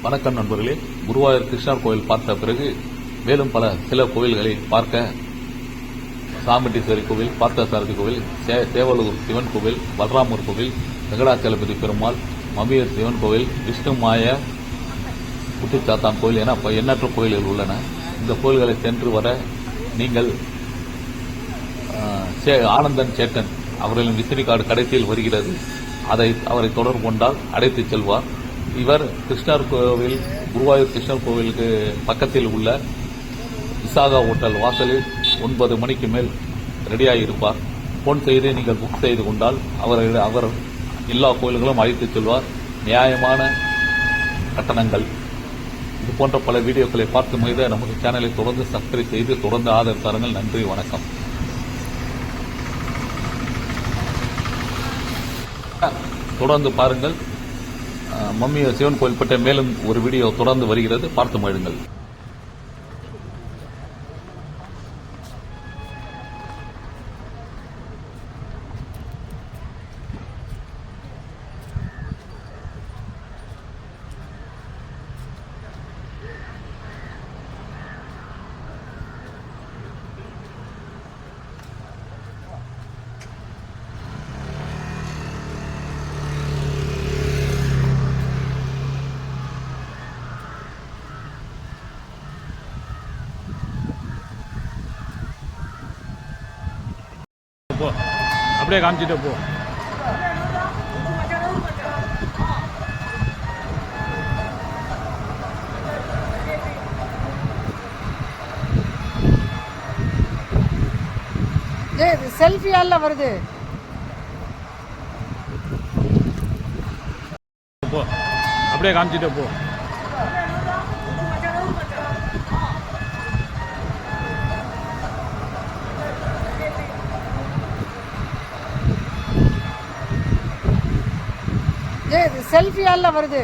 வணக்கம் நண்பர்களே. குருவாயூர் கிருஷ்ணர் கோயில் பார்த்த பிறகு மேலும் சில கோயில்களை பார்க்க சாமுண்டீஸ்வரி கோவில், பார்த்தசாரதி கோவில், சேவலூர் சிவன் கோவில், பலராமர் கோவில், வெங்கடாச்சலபதி பெருமாள், மமியூர் சிவன் கோவில், விஷ்ணு மாய குட்டிச்சாத்தான் கோயில் என எண்ணற்ற கோயில்கள் உள்ளன. இந்த கோயில்களை சென்று வர நீங்கள் ஆனந்தன் சேட்டன் அவர்களின் விசிறி கார்டு கடைசியில் வருகிறது. அவரை தொடர்பு கொண்டால் அழைத்துச் செல்வார். இவர் கிருஷ்ணர் கோவில், குருவாயூர் கிருஷ்ணர் கோவிலுக்கு பக்கத்தில் உள்ள விசாகா ஹோட்டல் வாசலில் 9 மணிக்கு மேல் ரெடியாக இருப்பார். போன் செய்து நீங்கள் புக் செய்து கொண்டால் அவர் எல்லா கோயில்களும் அழைத்துச் செல்வார். நியாயமான கட்டணங்கள். இது போன்ற பல வீடியோக்களை பார்த்து மகிழ நமது சேனலை தொடர்ந்து சப்ஸ்கிரைப் செய்து தொடர்ந்து ஆதரவு தாருங்கள். நன்றி, வணக்கம். தொடர்ந்து பாருங்கள். மம்மியூர் சிவன் கோயில் பற்றிய மேலும் ஒரு வீடியோ தொடர்ந்து வருகிறது, பார்த்து மகிழுங்கள். அப்படியே காமிச்சிட்டு போ. செல்ஃபி எல்லாம் வருது. அப்படியே காமிச்சிட்டு போ. செல்ஃபி எல்லாம் வருது.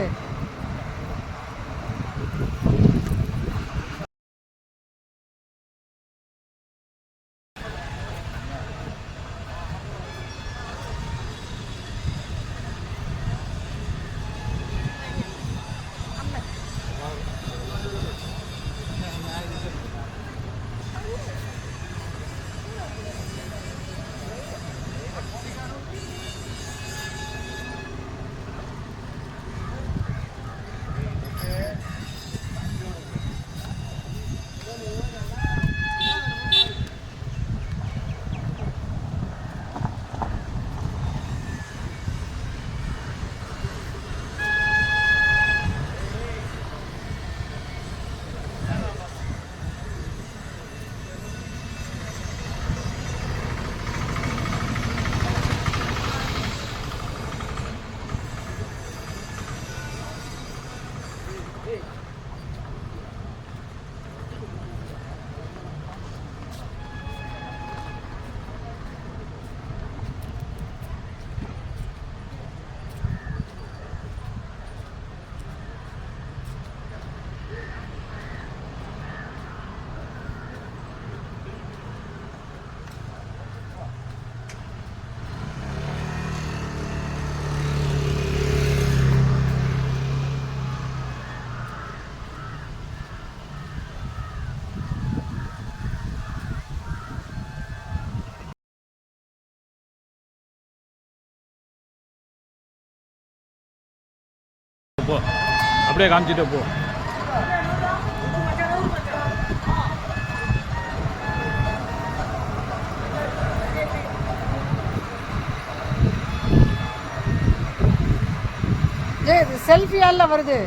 போ. அப்படியே காமிச்சிட்டு போ. செல்ஃபி எல்லாம் வருது.